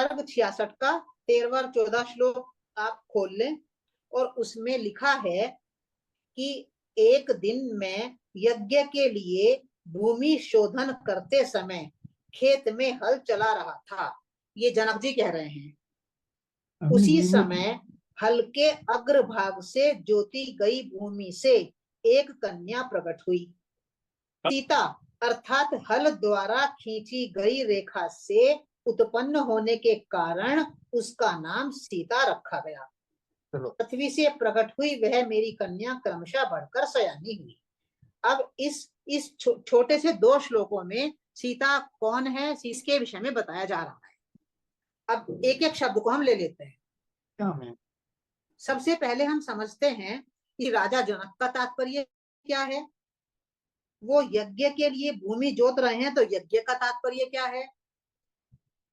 सर्ग 66 का 13वां और 14 श्लोक आप खोल लें, और उसमें लिखा है कि एक दिन में यज्ञ के लिए भूमि शोधन करते समय खेत में हल चला रहा था। ये जनक जी कह रहे हैं। उसी समय हल के अग्रभाग से जोती गई भूमि से एक कन्या प्रकट हुई। सीता अर्थात हल द्वारा खींची गई रेखा से उत्पन्न होने के कारण उसका नाम सीता रखा गया। पृथ्वी से प्रकट हुई वह मेरी कन्या क्रमशः बढ़कर सयानी हुई। अब इस छोटे से 2 श्लोकों में सीता कौन है इसके विषय में बताया जा रहा है। अब एक एक शब्द को हम ले लेते हैं। सबसे पहले हम समझते हैं कि राजा जनक का तात्पर्य क्या है। वो यज्ञ के लिए भूमि जोत रहे हैं, तो यज्ञ का तात्पर्य क्या है।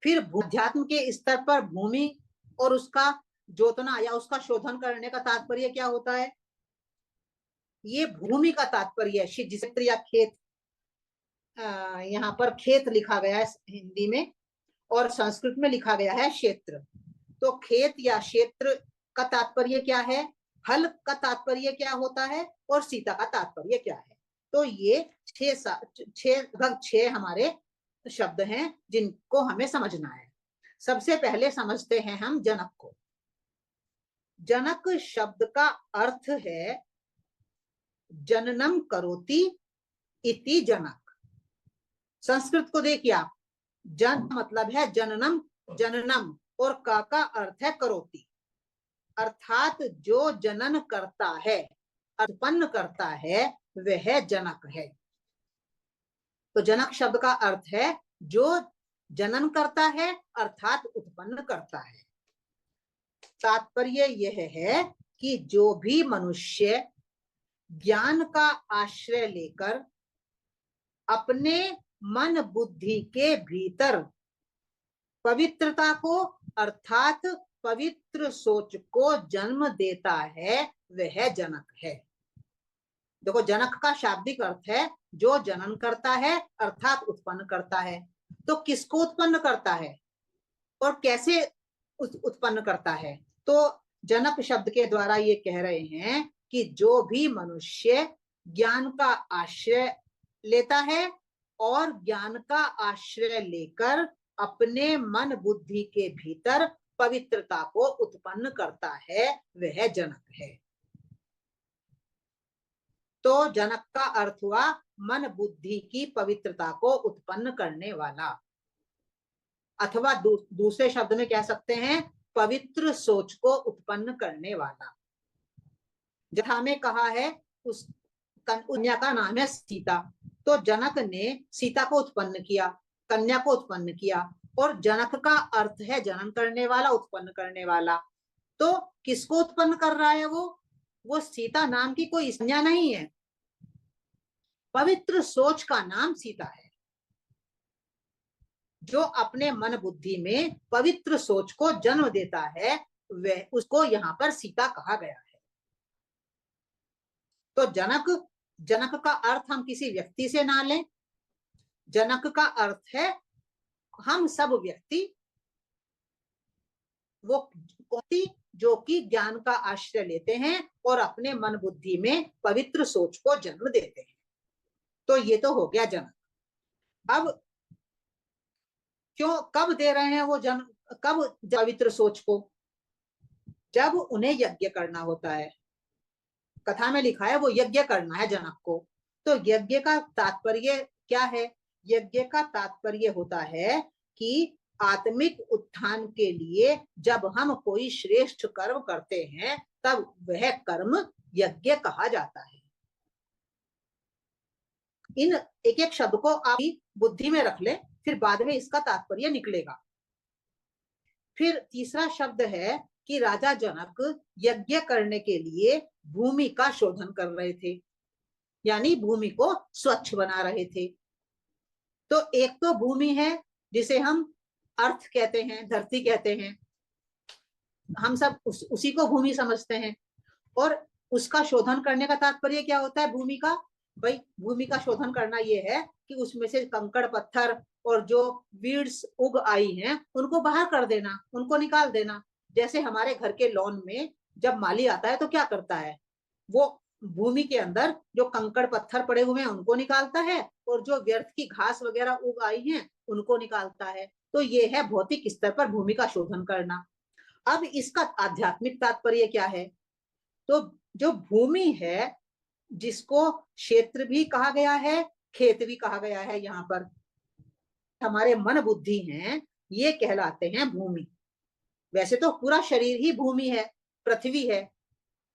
फिर अध्यात्म के स्तर पर भूमि और उसका जोतना या उसका शोधन करने का तात्पर्य क्या होता है। ये भूमि का तात्पर्य है, क्षेत्र या खेत। यहाँ पर खेत लिखा गया है हिंदी में, और संस्कृत में लिखा गया है क्षेत्र। तो खेत या क्षेत्र का तात्पर्य क्या है, हल का तात्पर्य क्या होता है, और सीता का तात्पर्य क्या है। तो ये 6 हमारे शब्द हैं जिनको हमें समझना है। सबसे पहले समझते हैं हम जनक को। जनक शब्द का अर्थ है जननम करोति इति जनक। संस्कृत को देखिए आप, जन मतलब है जननम, जननम, और का अर्थ है करोति, अर्थात जो जनन करता है, उत्पन्न करता है, वह जनक है। तो जनक शब्द का अर्थ है जो जनन करता है अर्थात उत्पन्न करता है। तात्पर्य यह है कि जो भी मनुष्य ज्ञान का आश्रय लेकर अपने मन बुद्धि के भीतर पवित्रता को अर्थात पवित्र सोच को जन्म देता है, वह जनक है। देखो, जनक का शाब्दिक अर्थ है जो जनन करता है अर्थात उत्पन्न करता है। तो किसको उत्पन्न करता है और कैसे उत्पन्न करता है। तो जनक शब्द के द्वारा ये कह रहे हैं कि जो भी मनुष्य ज्ञान का आश्रय लेता है और ज्ञान का आश्रय लेकर अपने मन बुद्धि के भीतर पवित्रता को उत्पन्न करता है, वह जनक है। तो जनक का अर्थ हुआ मन बुद्धि की पवित्रता को उत्पन्न करने वाला, अथवा दूसरे शब्द में कह सकते हैं पवित्र सोच को उत्पन्न करने वाला। जहाँ में कहा है उस कन्या का नाम है सीता, तो जनक ने सीता को उत्पन्न किया, कन्या को उत्पन्न किया, और जनक का अर्थ है जनन करने वाला, उत्पन्न करने वाला। तो किसको उत्पन्न कर रहा है वो सीता नाम की कोई संज्ञा नहीं है, पवित्र सोच का नाम सीता है। जो अपने मन बुद्धि में पवित्र सोच को जन्म देता है, वह उसको यहाँ पर सीता कहा गया है। तो जनक का अर्थ हम किसी व्यक्ति से ना लें। जनक का अर्थ है हम सब व्यक्ति, वो जो कि ज्ञान का आश्रय लेते हैं और अपने मन बुद्धि में पवित्र सोच को जन्म देते हैं। तो ये तो हो गया जनक। अब कब दे रहे हैं वो कब पवित्र सोच को, जब उन्हें यज्ञ करना होता है। कथा में लिखा है वो यज्ञ करना है जनक को। तो यज्ञ का तात्पर्य क्या है। यज्ञ का तात्पर्य होता है कि आत्मिक उत्थान के लिए जब हम कोई श्रेष्ठ कर्म करते हैं तब वह कर्म यज्ञ कहा जाता है। इन एक एक शब्द को आप बुद्धि में रख ले, फिर बाद में इसका तात्पर्य निकलेगा। फिर तीसरा शब्द है कि राजा जनक यज्ञ करने के लिए भूमि का शोधन कर रहे थे, यानी भूमि को स्वच्छ बना रहे थे। तो एक तो भूमि है जिसे हम अर्थ कहते हैं, धरती कहते हैं, हम सब उसी को भूमि समझते हैं। और उसका शोधन करने का तात्पर्य क्या होता है भूमि का। भाई भूमि का शोधन करना ये है कि उसमें से कंकड़ पत्थर और जो वीड्स उग आई हैं उनको बाहर कर देना, उनको निकाल देना। जैसे हमारे घर के लॉन में जब माली आता है तो क्या करता है, वो भूमि के अंदर जो कंकड़ पत्थर पड़े हुए हैं उनको निकालता है, और जो व्यर्थ की घास वगैरह उग आई हैं उनको निकालता है। तो ये है भौतिक स्तर पर भूमि का शोधन करना। अब इसका आध्यात्मिक तात्पर्य क्या है? तो जो भूमि है, जिसको क्षेत्र भी कहा गया है, खेत भी कहा गया है, यहाँ पर हमारे मन बुद्धि हैं, ये कहलाते हैं भूमि। वैसे तो पूरा शरीर ही भूमि है, पृथ्वी है,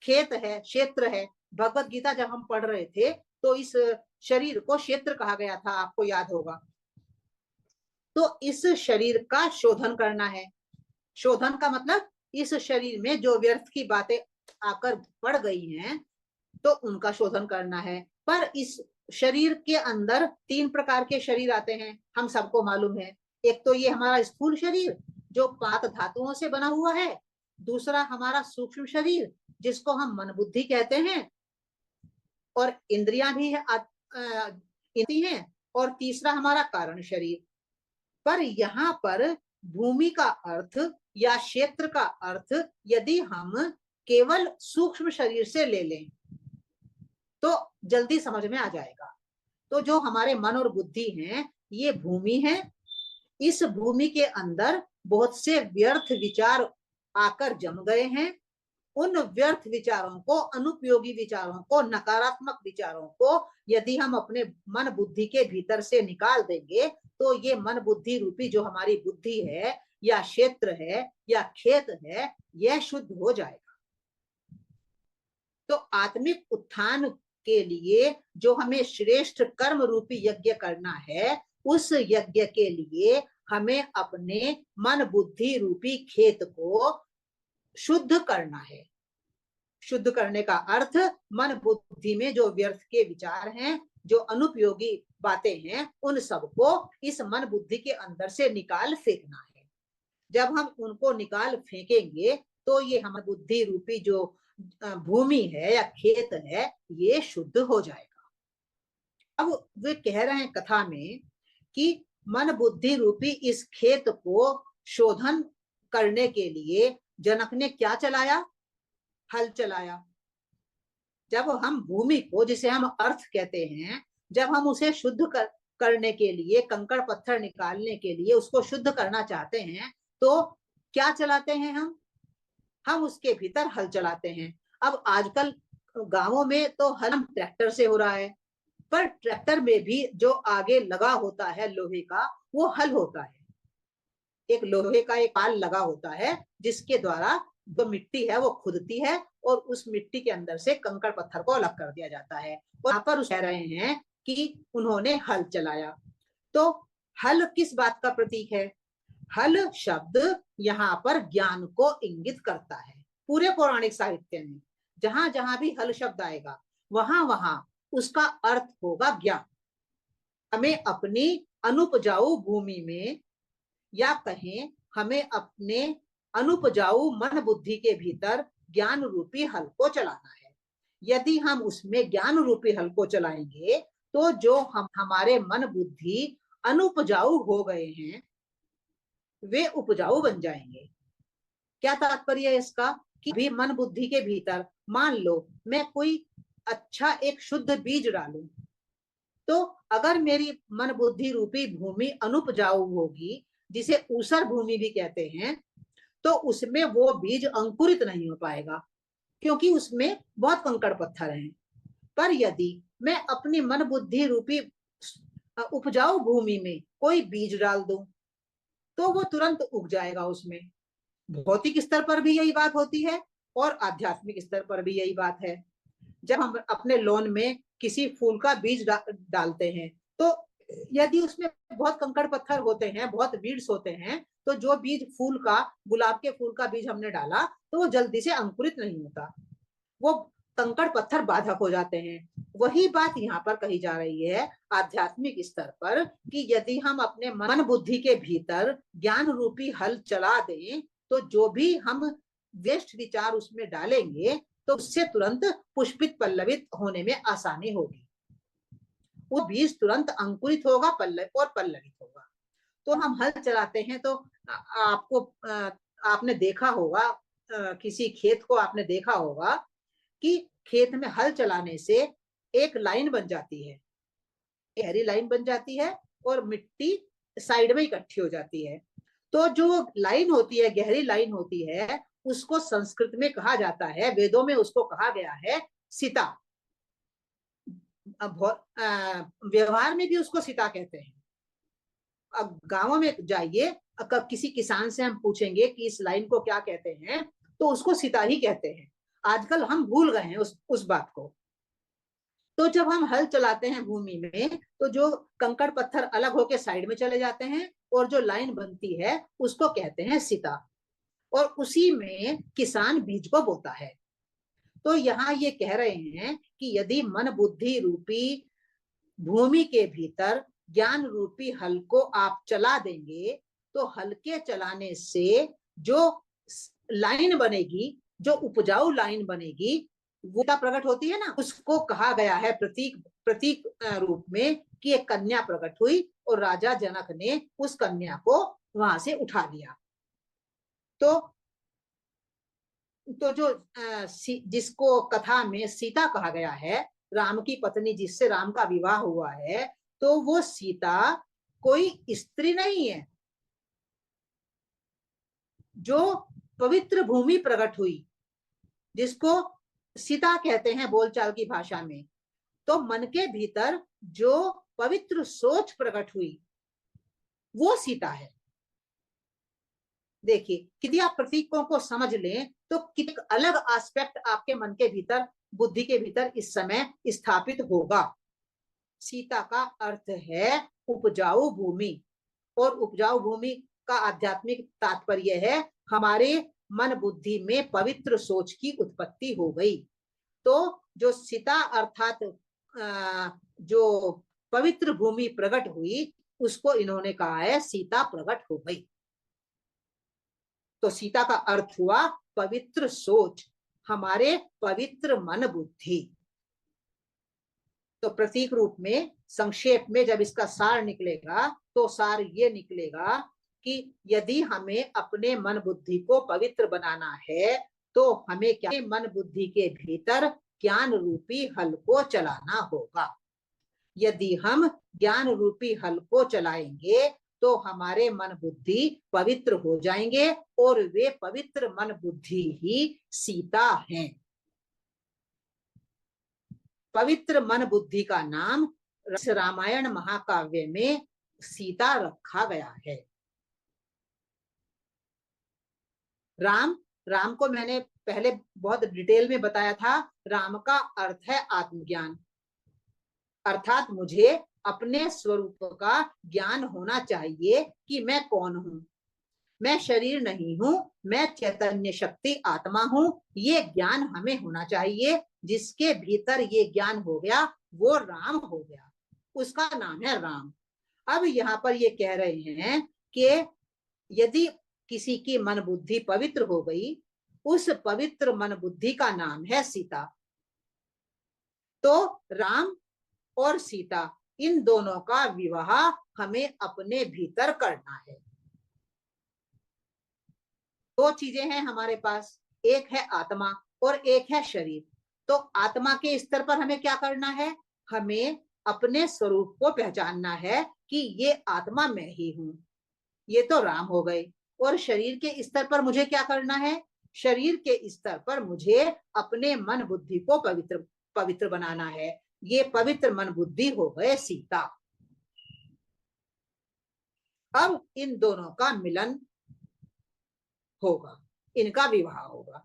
खेत है, क्षेत्र है। भगवत गीता जब हम पढ़ रहे थे तो इस शरीर को क्षेत्र कहा गया था, आपको याद होगा। तो इस शरीर का शोधन करना है। शोधन का मतलब इस शरीर में जो व्यर्थ की बातें आकर पड़ गई हैं तो उनका शोधन करना है। पर इस शरीर के अंदर 3 प्रकार के शरीर आते हैं, हम सबको मालूम है। एक तो ये हमारा स्थूल शरीर जो 5 धातुओं से बना हुआ है, दूसरा हमारा सूक्ष्म शरीर जिसको हम मन बुद्धि कहते हैं, और इंद्रियां भी है, हैं, और तीसरा हमारा कारण शरीर। पर यहाँ पर भूमि का अर्थ या क्षेत्र का अर्थ यदि हम केवल सूक्ष्म शरीर से ले लें तो जल्दी समझ में आ जाएगा। तो जो हमारे मन और बुद्धि हैं ये भूमि है। इस भूमि के अंदर बहुत से व्यर्थ विचार आकर जम गए हैं। उन व्यर्थ विचारों को, अनुपयोगी विचारों को, नकारात्मक विचारों को यदि हम अपने मन बुद्धि के भीतर से निकाल देंगे तो ये मन बुद्धि रूपी जो हमारी बुद्धि है या क्षेत्र है या खेत है, यह शुद्ध हो जाएगा। तो आत्मिक उत्थान के लिए जो हमें श्रेष्ठ कर्म रूपी यज्ञ करना है, उस यज्ञ के लिए हमें अपने मन बुद्धि रूपी खेत को शुद्ध करना है। शुद्ध करने का अर्थ मन बुद्धि में जो व्यर्थ के विचार हैं, जो अनुपयोगी बातें हैं, उन सबको इस मन बुद्धि के अंदर से निकाल फेंकना है। जब हम उनको निकाल फेंकेंगे तो ये हम बुद्धि रूपी जो भूमि है या खेत है, ये शुद्ध हो जाएगा। अब वे कह रहे हैं कथा में कि मन बुद्धि रूपी इस खेत को शोधन करने के लिए जनक ने क्या चलाया? हल चलाया। जब हम भूमि को, जिसे हम अर्थ कहते हैं, जब हम उसे शुद्ध करने के लिए, कंकड़ पत्थर निकालने के लिए उसको शुद्ध करना चाहते हैं तो क्या चलाते हैं हम उसके भीतर हल चलाते हैं। अब आजकल गांवों में तो हल ट्रैक्टर से हो रहा है, पर ट्रैक्टर में भी जो आगे लगा होता है लोहे का, वो हल होता है। एक लोहे का एक पाल लगा होता है जिसके द्वारा जो मिट्टी है वो खुदती है और उस मिट्टी के अंदर से कंकड़ पत्थर को अलग कर दिया जाता है। और यहाँ पर कह रहे हैं कि उन्होंने हल चलाया। तो हल किस बात का प्रतीक है? हल शब्द यहाँ पर ज्ञान को इंगित करता है। पूरे पौराणिक साहित्य में जहां जहां भी हल शब्द आएगा वहां वहां उसका अर्थ होगा ज्ञान। हमें अपनी अनुपजाऊ भूमि में, या कहें हमें अपने अनुपजाऊ मन बुद्धि के भीतर ज्ञान रूपी हल को चलाना है। यदि हम उसमें ज्ञान रूपी हल को चलाएंगे तो जो हमारे मन बुद्धि अनुपजाऊ हो गए हैं वे उपजाऊ बन जाएंगे। क्या तात्पर्य है इसका? कि भी मन बुद्धि के भीतर मान लो मैं कोई अच्छा एक शुद्ध बीज डालूं, तो अगर मेरी मन बुद्धि रूपी भूमि अनुपजाऊ होगी, जिसे ऊसर भूमि भी कहते हैं, तो उसमें वो बीज अंकुरित नहीं हो पाएगा क्योंकि उसमें बहुत कंकड़ पत्थर हैं। पर यदि मैं अपनी मन बुद्धि रूपी उपजाऊ भूमि में कोई बीज डाल दूं तो वो तुरंत उग जाएगा। उसमें भौतिक स्तर पर भी यही बात होती है और आध्यात्मिक स्तर पर भी यही बात है। जब हम अपने लॉन में किसी फूल का बीज डालते हैं तो यदि उसमें बहुत कंकड़ पत्थर होते हैं, बहुत वीड्स होते हैं, तो जो बीज फूल का, गुलाब के फूल का बीज हमने डाला तो वो जल्दी से अंकुरित नहीं होता, वो कंकड़ पत्थर बाधक हो जाते हैं। वही बात यहाँ पर कही जा रही है आध्यात्मिक स्तर पर कि यदि हम अपने मन बुद्धि के भीतर ज्ञान रूपी हल चला दें तो जो भी हम वेस्ट विचार उसमें डालेंगे तो उससे तुरंत पुष्पित पल्लवित होने में आसानी होगी। वो बीज तुरंत अंकुरित होगा और पल्लवित होगा। तो हम हल चलाते हैं तो आपको आपने देखा होगा, किसी खेत को आपने देखा होगा कि खेत में हल चलाने से एक लाइन बन जाती है, गहरी लाइन बन जाती है और मिट्टी साइड में इकट्ठी हो जाती है। तो जो लाइन होती है, गहरी लाइन होती है, उसको संस्कृत में कहा जाता है, वेदों में उसको कहा गया है सीता। व्यवहार में भी उसको सीता कहते हैं। अब गांवों में जाइए, अगर किसी किसान से हम पूछेंगे कि इस लाइन को क्या कहते हैं, तो उसको सीता ही कहते हैं। आजकल हम भूल गए हैं उस बात को। तो जब हम हल चलाते हैं भूमि में, तो जो कंकड़ पत्थर अलग होके साइड में चले जाते हैं और जो लाइन बनती है उसको कहते हैं सीता, और उसी में किसान बीज को बोता है। तो यहाँ ये कह रहे हैं कि यदि मन बुद्धि रूपी भूमि के भीतर ज्ञान रूपी हल को आप चला देंगे, तो हल के चलाने से जो लाइन बनेगी, जो उपजाऊ लाइन बनेगी, वो प्रकट होती है ना, उसको कहा गया है प्रतीक प्रतीक रूप में कि एक कन्या प्रकट हुई और राजा जनक ने उस कन्या को वहां से उठा लिया। तो जो जिसको कथा में सीता कहा गया है, राम की पत्नी जिससे राम का विवाह हुआ है, तो वो सीता कोई स्त्री नहीं है। जो पवित्र भूमि प्रकट हुई, जिसको सीता कहते हैं बोलचाल की भाषा में, तो मन के भीतर जो पवित्र सोच प्रकट हुई, वो सीता है। देखिए, यदि आप प्रतीकों को समझ लें तो कितने अलग एस्पेक्ट आपके मन के भीतर, बुद्धि के भीतर इस समय स्थापित होगा। सीता का अर्थ है उपजाऊ भूमि, और उपजाऊ भूमि का आध्यात्मिक तात्पर्य है हमारे मन बुद्धि में पवित्र सोच की उत्पत्ति हो गई। तो जो सीता अर्थात जो पवित्र भूमि प्रकट हुई, उसको इन्होंने कहा है सीता प्रकट हो गई। तो सीता का अर्थ हुआ पवित्र सोच, हमारे पवित्र मन बुद्धि। तो प्रतीक रूप में संक्षेप में जब इसका सार निकलेगा, तो सार ये निकलेगा कि यदि हमें अपने मन बुद्धि को पवित्र बनाना है, तो हमें क्या, मन बुद्धि के भीतर ज्ञान रूपी हल को चलाना होगा। यदि हम ज्ञान रूपी हल को चलाएंगे तो हमारे मन बुद्धि पवित्र हो जाएंगे, और वे पवित्र मन बुद्धि ही सीता हैं। पवित्र मन बुद्धि का नाम रामायण महाकाव्य में सीता रखा गया है। राम को मैंने पहले बहुत डिटेल में बताया था। राम का अर्थ है आत्मज्ञान, अर्थात मुझे अपने स्वरूप का ज्ञान होना चाहिए कि मैं कौन हूं। मैं शरीर नहीं हूं, मैं चैतन्य शक्ति आत्मा हूं। ये ज्ञान हमें होना चाहिए। जिसके भीतर ये ज्ञान हो गया वो राम हो गया, उसका नाम है राम। अब यहाँ पर ये कह रहे हैं कि यदि किसी की मन बुद्धि पवित्र हो गई, उस पवित्र मन बुद्धि का नाम है सीता। तो राम और सीता, इन दोनों का विवाह हमें अपने भीतर करना है। दो चीजें हैं हमारे पास, एक है आत्मा और एक है शरीर। तो आत्मा के स्तर पर हमें क्या करना है, हमें अपने स्वरूप को पहचानना है कि ये आत्मा मैं ही हूं। ये तो राम हो गए। और शरीर के स्तर पर मुझे क्या करना है, शरीर के स्तर पर मुझे अपने मन बुद्धि को पवित्र पवित्र बनाना है। ये पवित्र मन बुद्धि हो गए सीता। अब इन दोनों का मिलन होगा, इनका विवाह होगा।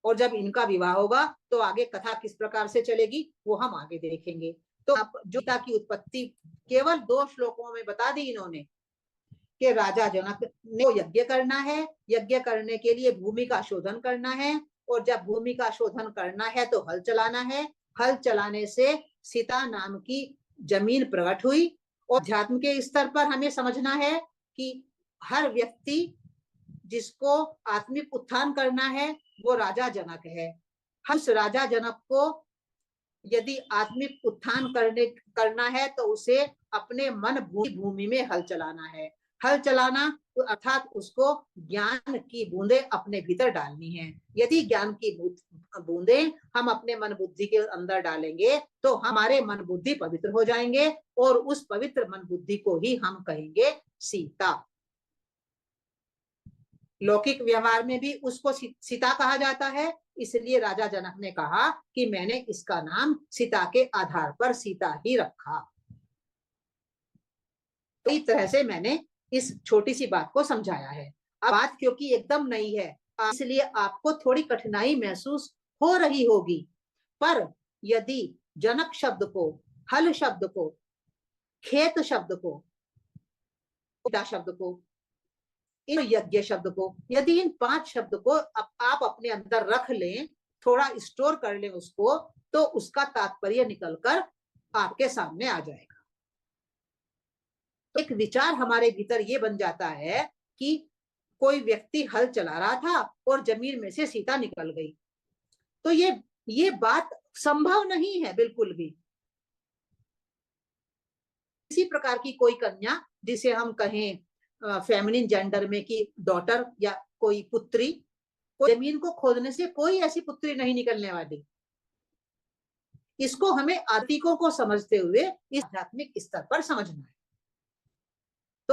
और जब इनका विवाह होगा तो आगे कथा किस प्रकार से चलेगी वो हम आगे देखेंगे। तो आप जो सीता की उत्पत्ति केवल 2 श्लोकों में बता दी इन्होंने कि राजा जनक ने यज्ञ करना है, यज्ञ करने के लिए भूमि का शोधन करना है, और जब भूमि का शोधन करना है तो हल चलाना है। हल चलाने से सीता नाम की जमीन प्रकट हुई। और अध्यात्म के स्तर पर हमें समझना है कि हर व्यक्ति जिसको आत्मिक उत्थान करना है वो राजा जनक है। उस राजा जनक को यदि आत्मिक उत्थान करना है तो उसे अपने मन भूमि में हल चलाना है। हल चलाना अर्थात उसको ज्ञान की बूंदे अपने भीतर डालनी है। यदि ज्ञान की बूंदे हम अपने मन बुद्धि के अंदर डालेंगे तो हमारे मन बुद्धि पवित्र हो जाएंगे और उस पवित्र मन बुद्धि को ही हम कहेंगे सीता। लौकिक व्यवहार में भी उसको सीता कहा जाता है, इसलिए राजा जनक ने कहा कि मैंने इसका नाम सीता के आधार पर सीता ही रखा। इस तरह से मैंने इस छोटी सी बात को समझाया है। अब बात क्योंकि एकदम नई है इसलिए आपको थोड़ी कठिनाई महसूस हो रही होगी, पर यदि जनक शब्द को, हल शब्द को, खेत शब्द को, शब्द को, इन यज्ञ शब्द को, यदि इन 5 शब्द को आप अपने अंदर रख लें, थोड़ा स्टोर कर लें उसको, तो उसका तात्पर्य निकलकर आपके सामने आ जाएगा। तो एक विचार हमारे भीतर ये बन जाता है कि कोई व्यक्ति हल चला रहा था और जमीन में से सीता निकल गई, तो ये बात संभव नहीं है बिल्कुल भी। इसी प्रकार की कोई कन्या जिसे हम कहें फेमिनिन जेंडर में कि डॉटर या कोई पुत्री, जमीन को खोदने से कोई ऐसी पुत्री नहीं निकलने वाली। इसको हमें आर्थिकों को समझते हुए इस आध्यात्मिक स्तर पर समझना है।